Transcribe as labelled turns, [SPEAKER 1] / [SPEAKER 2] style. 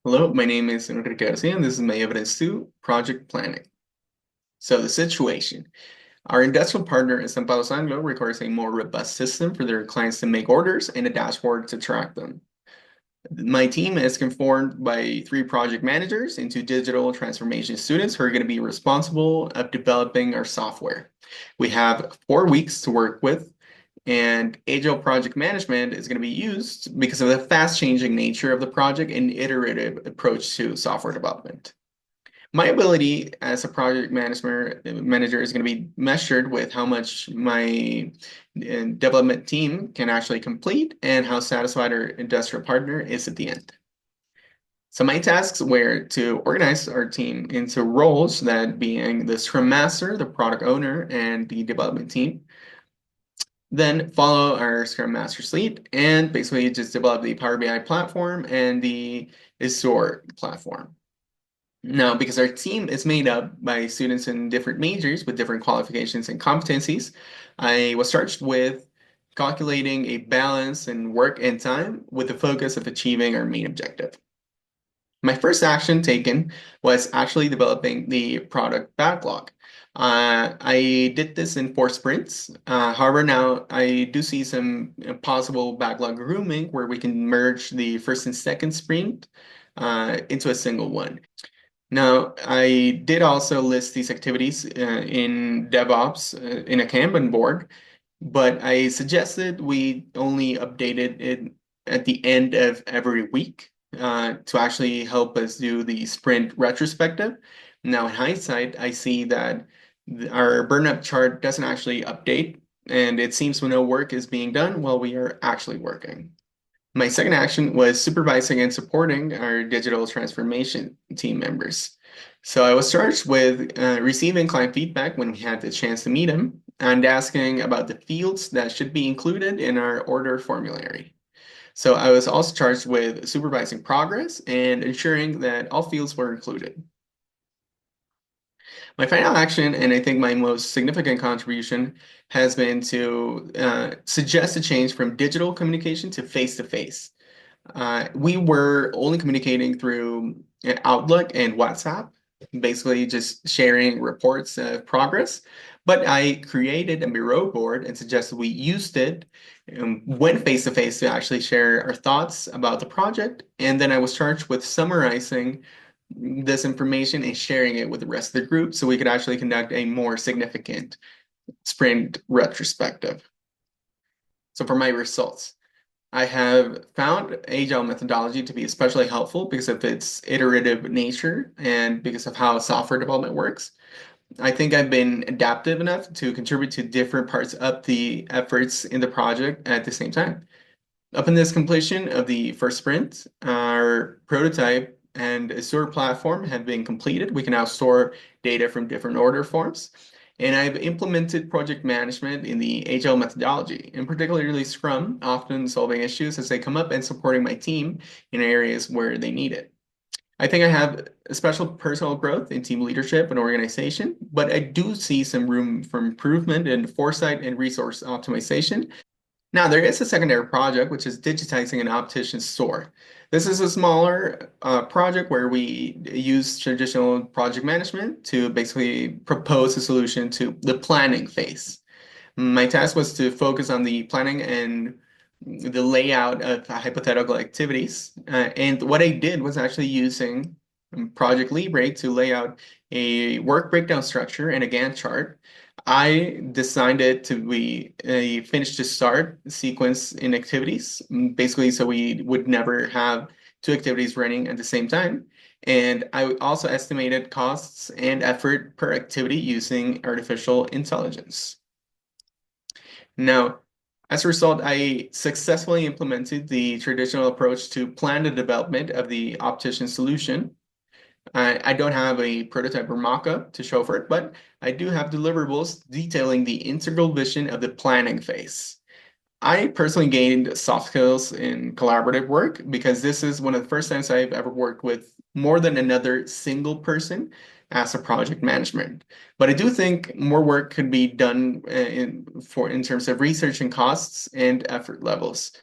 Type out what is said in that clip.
[SPEAKER 1] Hello, my name is Enrique García, and this is my evidence 2 project planning. So the situation. Our industrial partner in San Paulo Anglo requires a more robust system for their clients to make orders and a dashboard to track them. My team is conformed by 3 project managers into digital transformation students who are going to be responsible of developing our software. We have 4 weeks to work with, and agile project management is going to be used because of the fast changing nature of the project and iterative approach to software development. My ability as a project manager is going to be measured with how much my development team can actually complete and how satisfied our industrial partner is at the end. So my tasks were to organize our team into roles, that being the Scrum Master, the product owner, and the development team. Then follow our Scrum Master's lead and basically just develop the Power BI platform and the Azure platform. Now, because our team is made up by students in different majors with different qualifications and competencies, I was charged with calculating a balance in work and time with the focus of achieving our main objective. My first action taken was actually developing the product backlog. I did this in 4 sprints. However, now I do see some possible backlog grooming where we can merge the first and second sprint into a single one. Now, I did also list these activities in DevOps in a Kanban board, but I suggested we only updated it at the end of every week to actually help us do the sprint retrospective. Now, in hindsight, I see that our burnup chart doesn't actually update, and it seems no work is being done while we are actually working. My second action was supervising and supporting our digital transformation team members. So I was charged with receiving client feedback when we had the chance to meet them and asking about the fields that should be included in our order formulary. So I was also charged with supervising progress and ensuring that all fields were included. My final action, and I think my most significant contribution, has been to suggest a change from digital communication to face-to-face. We were only communicating through Outlook and WhatsApp, basically just sharing reports of progress. But I created a Miro board and suggested we used it when face to face to actually share our thoughts about the project. And then I was charged with summarizing this information and sharing it with the rest of the group so we could actually conduct a more significant sprint retrospective. So for my results, I have found agile methodology to be especially helpful because of its iterative nature and because of how software development works. I think I've been adaptive enough to contribute to different parts of the efforts in the project at the same time. Upon this completion of the first sprint, our prototype and Azure platform have been completed. We can now store data from different order forms. And I've implemented project management in the Agile methodology, and particularly Scrum, often solving issues as they come up and supporting my team in areas where they need it. I think I have a special personal growth in team leadership and organization, but I do see some room for improvement in foresight and resource optimization. Now, there is a secondary project, which is digitizing an optician store. This is a smaller project where we use traditional project management to basically propose a solution to the planning phase. My task was to focus on the planning and the layout of hypothetical activities. And what I did was actually using Project Libre to lay out a work breakdown structure and a Gantt chart. I designed it to be a finish to start sequence in activities, basically, so we would never have 2 activities running at the same time. And I also estimated costs and effort per activity using artificial intelligence. Now, as a result, I successfully implemented the traditional approach to plan the development of the optician solution. I don't have a prototype or mock-up to show for it, but I do have deliverables detailing the integral vision of the planning phase. I personally gained soft skills in collaborative work because this is one of the first times I've ever worked with more than another single person as a project management. But I do think more work could be done in terms of research and costs and effort levels.